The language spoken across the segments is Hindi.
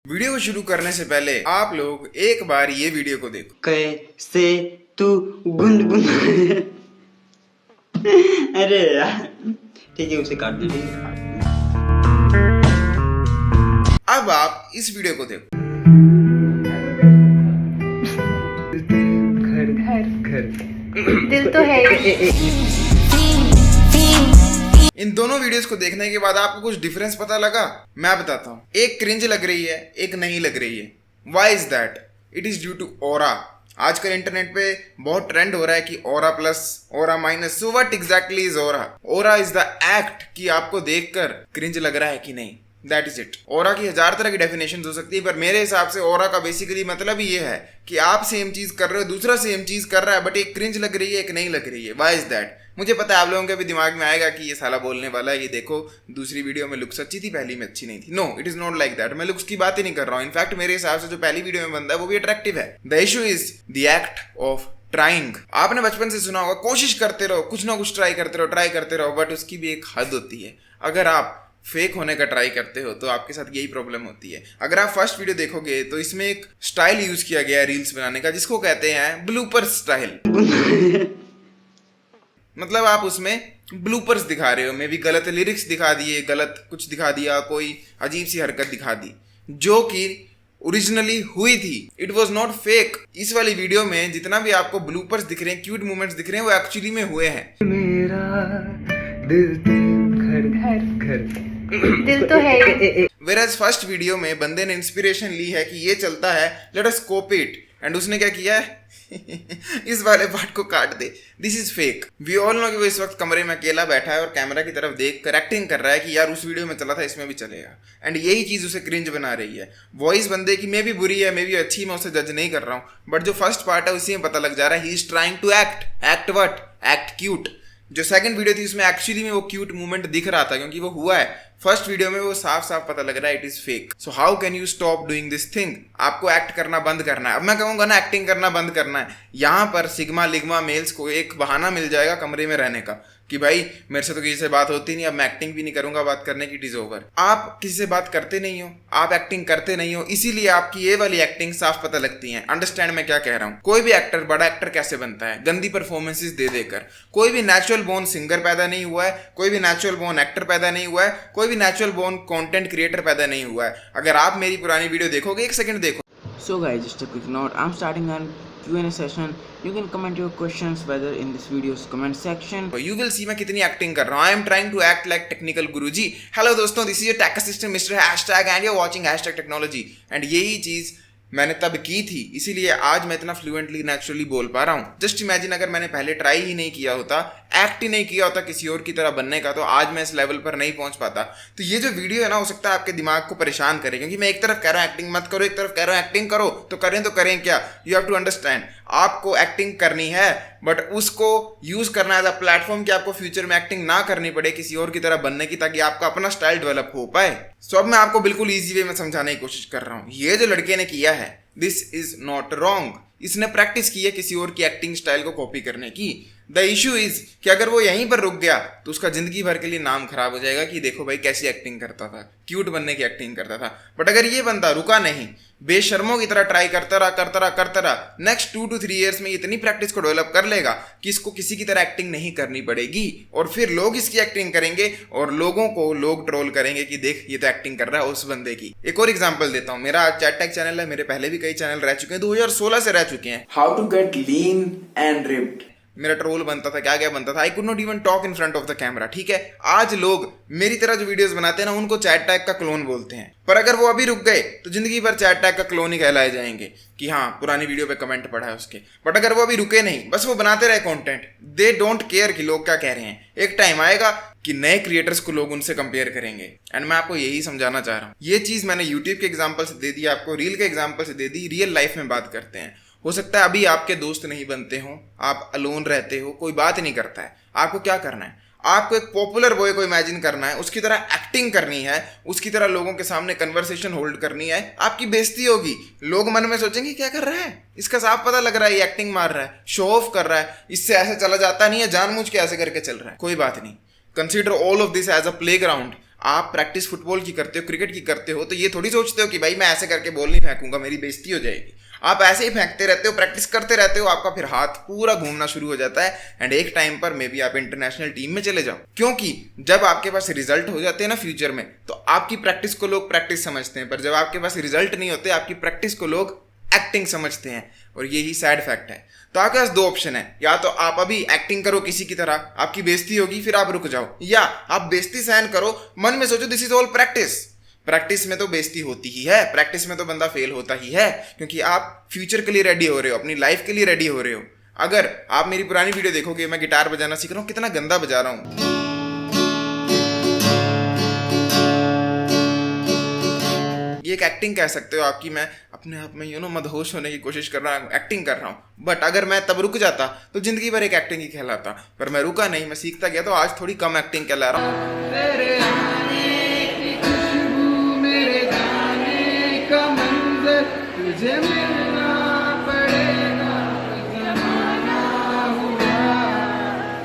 वीडियो को शुरू करने से पहले आप लोग एक बार ये वीडियो को देखो। कैसे तू गुनगुन अरे यार ठीक है, उसे काट दे। ठीक है, अब आप इस वीडियो को देखो। दिल तो है इन दोनों वीडियोस को देखने के बाद आपको कुछ डिफरेंस पता लगा? मैं बताता हूँ। एक क्रिंज लग रही है, एक नहीं लग रही है। Why is that? It is due to aura. आजकल इंटरनेट पे बहुत ट्रेंड हो रहा है कि aura plus, aura minus. So what exactly is aura? Aura is the act कि आपको देखकर क्रिंज लग रहा है कि नहीं। That is it. ऑरा की 1000 तरह की डेफिनेशन हो सकती है, पर मेरे हिसाब से ऑरा का बेसिकली मतलब ही ये है कि आप सेम चीज कर रहे हो, दूसरा सेम चीज कर रहा है, बट एक क्रिंज लग रही है, एक नहीं लग रही है। Why is that? मुझे पता है आप लोगों के भी दिमाग में आएगा कि ये साला बोलने वाला है, ये देखो दूसरी वीडियो में लुक्स अच्छी थी, पहली में अच्छी नहीं थी। No, it is not like that. मैं लुक्स की बात ही नहीं कर रहा हूँ। इनफैक्ट मेरे हिसाब से जो पहली वीडियो में बंदा है वो भी अट्रैक्टिव है। The issue is the act of trying. आपने बचपन से सुना होगा, कोशिश करते रहो, कुछ ना कुछ ट्राई करते रहो, बट उसकी भी एक हद होती है। अगर आप फेक होने का ट्राई करते हो तो आपके साथ यही प्रॉब्लम होती है। अगर आप फर्स्ट वीडियो देखोगे तो इसमें एक स्टाइल यूज किया गया है रील्स बनाने का, जिसको कहते हैं ब्लूपर स्टाइल। मतलब आप उसमें ब्लूपर्स दिखा रहे हो, मे भी गलत लिरिक्स दिखा दिए, गलत कुछ दिखा दिया, कोई अजीब सी हरकत दिखा दी जो कि ओरिजिनली हुई थी। It was not fake. इस वाली वीडियो में जितना भी आपको ब्लूपर्स दिख रहे हैं, क्यूट मोमेंट्स दिख रहे हैं, वो एक्चुअली में हुए हैं। मेरा दिल दिल तो है Whereas फर्स्ट वीडियो में बंदे ने इंस्पिरेशन ली है कि ये चलता है, let us copy it, and उसने क्या किया है इस वाले पार्ट को काट दे। This is fake. We all know कि वो इस वक्त कमरे में अकेला बैठा है और कैमरा की तरफ देख कर एक्टिंग कर रहा है कि यार उस वीडियो में चला था, इसमें भी चलेगा, एंड यही चीज उसे क्रिंज बना रही है। वॉइस बंदे की मे भी बुरी है, मे भी अच्छी, मैं उसे जज नहीं कर रहा हूँ, बट जो फर्स्ट पार्ट है उसी में पता लग जा रहा है he is trying to act what? Act cute. जो सेकंड वीडियो थी उसमें एक्चुअली में वो क्यूट मूवमेंट दिख रहा था क्योंकि वो हुआ है। फर्स्ट वीडियो में वो साफ साफ पता लग रहा है it is fake. So how can you stop doing this thing? आपको एक्ट करना बंद करना है। अब मैं कहूंगा ना, एक्टिंग करना बंद करना है। यहाँ पर सिग्मा लिग्मा मेल्स को एक बहाना मिल जाएगा कमरे में रहने का कि भाई मेरे से तो किसी से बात होती नहीं, अब मैं एक्टिंग भी नहीं करूंगा बात करने की, इट इज ओवर। आप किसी से बात करते नहीं हो, आप एक्टिंग करते नहीं हो, इसीलिए आपकी ये वाली एक्टिंग साफ पता लगती है। अंडरस्टैंड मैं क्या कह रहा हूँ? कोई भी एक्टर बड़ा एक्टर कैसे बनता है? गंदी परफॉर्मेंसेस दे देकर। कोई भी नेचुरल बोर्न सिंगर पैदा नहीं हुआ है, कोई भी नेचुरल बोर्न एक्टर पैदा नहीं हुआ है, कोई भी नेचुरल बोर्न कंटेंट क्रिएटर पैदा नहीं हुआ है। अगर आप मेरी पुरानी वीडियो देखोगे, एक सेकंड देखो। So guys, just a quick note, I'm starting a Q&A session. You can comment your questions whether in this video's comment section. You will see मैं कितनी एक्टिंग कर रहा हूँ। I am trying to act like technical Guruji. Hello दोस्तों, this is your tech assistant mister hashtag and you are watching hashtag technology. And यही चीज मैंने तब की थी, इसीलिए आज मैं इतना फ्लुएंटली नेचुरली बोल पा रहा हूँ। जस्ट इमेजिन अगर मैंने पहले ट्राई ही नहीं किया होता, एक्ट ही नहीं किया होता किसी और की तरह बनने का, तो आज मैं इस लेवल पर नहीं पहुंच पाता। तो ये जो वीडियो है ना, हो सकता है आपके दिमाग को परेशान करे, क्योंकि मैं एक तरफ कह रहा हूँ एक्टिंग मत करो, एक तरफ कह रहा हूँ एक्टिंग करो। तो करें क्या? यू हैव टू अंडरस्टैंड, आपको एक्टिंग करनी है, बट उसको यूज करना एज अ प्लेटफॉर्म कि आपको फ्यूचर में एक्टिंग ना करनी पड़े किसी और की तरह बनने की, ताकि आपका अपना स्टाइल डेवलप हो पाए। सो अब मैं आपको बिल्कुल ईजी वे में समझाने की कोशिश कर रहा हूँ। ये जो लड़के ने किया है, दिस इज नॉट रॉन्ग। इसने प्रैक्टिस की है किसी और की एक्टिंग स्टाइल को कॉपी करने की। द इशू इज कि अगर वो यहीं पर रुक गया तो उसका जिंदगी भर के लिए नाम खराब हो जाएगा कि देखो भाई कैसी एक्टिंग करता था, क्यूट बनने की एक्टिंग करता था। बट अगर ये बंदा रुका नहीं, बेशर्मों की तरह ट्राई करता रहा, नेक्स्ट 2 to 3 ईयर्स में इतनी प्रैक्टिस को डेवलप कर लेगा कि इसको किसी की तरह एक्टिंग नहीं करनी पड़ेगी, और फिर लोग इसकी एक्टिंग करेंगे और लोगों को लोग ट्रोल करेंगे कि देख ये तो एक्टिंग कर रहा है उस बंदे की। एक और एग्जांपल देता हूं। मेरा चैट टैग चैनल है, मेरे पहले भी कई चैनल रह चुके हैं, 2016 से रह चुके हैं। How to get lean and ripped मेरा ट्रोल बनता था, क्या बनता था, I could not even talk in front of the camera. ठीक है, आज लोग मेरी तरह जो वीडियोस बनाते हैं ना, उनको चैट टैग का क्लोन बोलते हैं। पर अगर वो अभी रुक गए तो जिंदगी भर चैट टैग का क्लोन ही कहलाए जाएंगे कि हाँ पुरानी वीडियो पे कमेंट पड़ा है उसके। बट अगर वो अभी रुके नहीं, बस वो बनाते रहे कंटेंट, दे डोंट केयर कि लोग क्या कह रहे हैं। एक टाइम आएगा कि नए क्रिएटर्स को लोग उनसे कंपेयर करेंगे। एंड मैं आपको यही समझाना चाह रहा हूँ। ये चीज मैंने यूट्यूब के एग्जाम्पल से दे दी, आपको रील के एग्जाम्पल से दे दी। रियल लाइफ में बात करते हैं। हो सकता है अभी आपके दोस्त नहीं बनते हो, आप अलोन रहते हो, कोई बात नहीं करता है। आपको क्या करना है? आपको एक पॉपुलर बॉय को इमेजिन करना है, उसकी तरह एक्टिंग करनी है, उसकी तरह लोगों के सामने कन्वर्सेशन होल्ड करनी है। आपकी बेइज्जती होगी, लोग मन में सोचेंगे क्या कर रहा है, इसका साफ पता लग रहा है ये एक्टिंग मार रहा है, शो ऑफ कर रहा है, इससे ऐसे चला जाता नहीं है, जानबूझ के ऐसे करके चल रहा है। कोई बात नहीं, consider all of this as a playground. आप प्रैक्टिस फुटबॉल की करते हो, क्रिकेट की करते हो, तो ये थोड़ी सोचते हो कि भाई मैं ऐसे करके बॉल नहीं फेंकूंगा, मेरी बेइज्जती हो जाएगी। आप ऐसे ही फेंकते रहते हो, प्रैक्टिस करते रहते हो, आपका फिर हाथ पूरा घूमना शुरू हो जाता है एंड एक टाइम पर मे बी आप इंटरनेशनल टीम में चले जाओ। क्योंकि जब आपके पास रिजल्ट हो जाते हैं ना फ्यूचर में, तो आपकी प्रैक्टिस को लोग प्रैक्टिस समझते हैं, पर जब आपके पास रिजल्ट नहीं होते, आपकी प्रैक्टिस को लोग एक्टिंग समझते हैं। और यही सैड फैक्ट है। तो आपके पास दो ऑप्शन है, या तो आप अभी एक्टिंग करो किसी की तरह, आपकी बेइज्जती होगी, फिर आप रुक जाओ, या आप बेइज्जती सहन करो, मन में सोचो this is all practice. Practice में तो बेइज्जती होती ही है, प्रैक्टिस में तो बंदा फेल होता ही है, क्योंकि आप फ्यूचर के लिए रेडी हो रहे हो, अपनी लाइफ के लिए रेडी हो रहे हो। अगर आप मेरी पुरानी वीडियो देखोगे, मैं गिटार बजाना सीख रहा हूँ, कितना गंदा बजा रहा हूँ। ये एक एक्टिंग कह सकते हो आपकी, मैं अपने आप में मदहोश होने की कोशिश कर रहा हूँ, एक्टिंग कर रहा हूँ। बट अगर मैं तब रुक जाता तो जिंदगी भर एक एक्टिंग ही कहलाता, पर मैं रुका नहीं, मैं सीखता गया, तो आज थोड़ी कम एक्टिंग कहला रहा हूँ।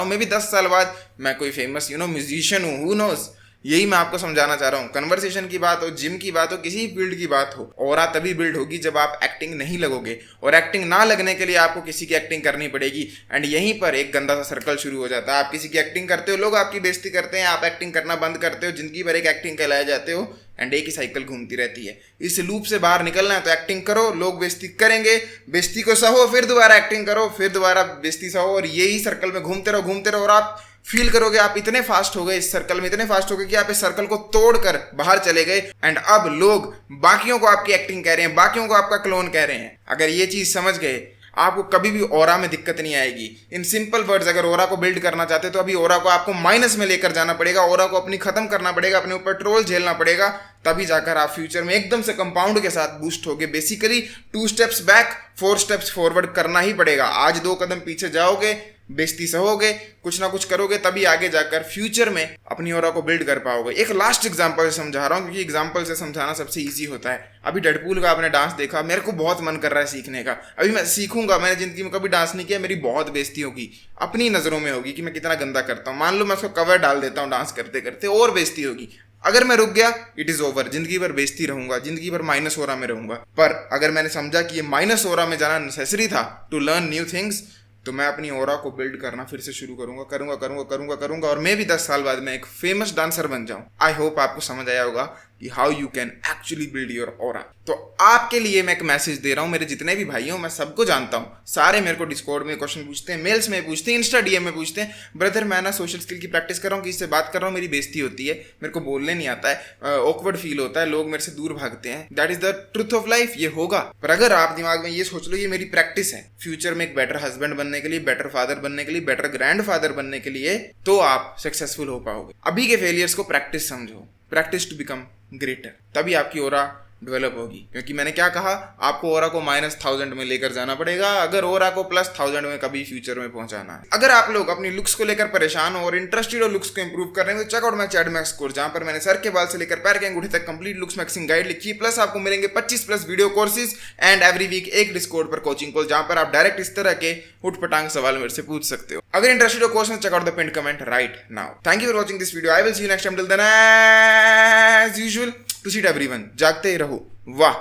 मे भी 10 साल बाद मैं कोई फेमस म्यूजिशियन हूँ, हु नोज। यही मैं आपको समझाना चाह रहा हूँ। कन्वर्सेशन की बात हो, जिम की बात हो, किसी फील्ड की बात हो, ऑरा तभी बिल्ड होगी जब आप एक्टिंग नहीं लगोगे, और एक्टिंग ना लगने के लिए आपको किसी की एक्टिंग करनी पड़ेगी। एंड यहीं पर एक गंदा सा सर्कल शुरू हो जाता है। आप किसी की एक्टिंग करते हो, लोग आपकी बेइज्जती करते हैं, आप एक्टिंग करना बंद करते हो, जिंदगी भर एक एक्टिंग कहलाए जाते हो, एंड एक ही साइकिल घूमती रहती है। इस लूप से बाहर निकलना है तो एक्टिंग करो, लोग बेइज्जती करेंगे, बेइज्जती को सहो, फिर दोबारा एक्टिंग करो, फिर दोबारा बेइज्जती सहो, और यही सर्कल में घूमते रहो, और आप फील करोगे आप इतने फास्ट हो गए इस सर्कल में, इतने फास्ट हो गए कि आप इस सर्कल को तोड़कर बाहर चले गए, एंड अब लोग बाकियों को आपकी एक्टिंग कह रहे हैं, बाकियों को आपका क्लोन कह रहे हैं। अगर ये चीज समझ गए, आपको कभी भी ऑरा में दिक्कत नहीं आएगी। इन सिंपल वर्ड्स, अगर ऑरा को बिल्ड करना चाहते तो अभी ऑरा को आपको माइनस में लेकर जाना पड़ेगा, ऑरा को अपनी खत्म करना पड़ेगा, अपने ऊपर ट्रोल झेलना पड़ेगा, तभी जाकर आप फ्यूचर में एकदम से कंपाउंड के साथ बूस्ट होगे। Basically 2 steps back 4 steps forward करना ही पड़ेगा। आज 2 कदम पीछे जाओगे, बेइज्जती सहोगे, कुछ ना कुछ करोगे, तभी आगे जाकर फ्यूचर में अपनी ऑरा को बिल्ड कर पाओगे। एक लास्ट एग्जांपल से समझा रहा हूँ, क्योंकि एग्जांपल से समझाना सबसे इजी होता है। अभी डेडपूल का आपने डांस देखा, मेरे को बहुत मन कर रहा है सीखने का। अभी मैं सीखूंगा, मैंने जिंदगी में कभी डांस नहीं किया, मेरी बहुत बेइज्जती होगी, अपनी नजरों में होगी कि मैं कितना गंदा करता हूँ। मान लो मैं उसको कवर डाल देता हूँ डांस करते करते, और बेइज्जती होगी। अगर मैं रुक गया, इट इज ओवर, जिंदगी भर बेइज्जती रहूंगा, जिंदगी भर माइनस ऑरा में रहूंगा। पर अगर मैंने समझा कि ये माइनस ऑरा में जाना नेसेसरी था टू लर्न न्यू थिंग्स, तो मैं अपनी ऑरा को बिल्ड करना फिर से शुरू करूंगा, और मैं भी 10 साल बाद मैं एक फेमस डांसर बन जाऊं। आई होप आपको समझ आया होगा कि how you can actually build your aura. तो आपके लिए मैं एक मैसेज दे रहा हूं, मेरे जितने भी भाई हो, मैं सबको जानता हूं, सारे मेरे को डिस्कॉर्ड में क्वेश्चन पूछते हैं, मेल्स में पूछते हैं, इंस्टा डीएम में पूछते हैं, ब्रदर मैं ना सोशल स्किल की प्रैक्टिस कर रहा हूँ, किसी से बात कर रहा हूँ, मेरी बेइज्जती होती है, मेरे को बोलने नहीं आता है, ऑकवर्ड फील होता है, लोग मेरे से दूर भागते हैं। That is the truth of life, ये होगा। पर अगर आप दिमाग में ये सोच लो ये मेरी प्रैक्टिस है फ्यूचर में एक बेटर हस्बैंड बनने के लिए, बेटर फादर बनने के लिए, बेटर ग्रैंडफादर बनने के लिए, तो आप सक्सेसफुल हो पाओगे। अभी के फेलियर्स को प्रैक्टिस समझो, प्रैक्टिस टू बिकम ग्रेटर, तभी आपकी ऑरा डेवलप होगी। क्योंकि मैंने क्या कहा, आपको ऑरा को -1000 में लेकर जाना पड़ेगा, अगर ऑरा को +1000 में कभी फ्यूचर में पहुंचाना है। अगर आप लोग अपनी लुक्स को लेकर परेशान हो और इंटरेस्टेड हो लुक्स को इंप्रूव करने में, तो check out my chat max course, जहां पर मैंने सर के बाल से लेकर पैर के अंगूठे तक कंप्लीट लुक्स मैक्सिंग गाइड लिखी है। प्लस आपको मिलेंगे 25+ video courses and every week एक डिस्कॉर्ड पर कोचिंग कॉल, जहां पर आप डायरेक्ट इस तरह के उठपटांग सवाल मेरे से पूछ सकते हो। अगर इंटरेस्टेड हो कोर्स में, check out the pinned comment right now. Thank you for watching this video. I will see you next time. Till then as usual, to seat everyone, जागते ही रहो। वाह।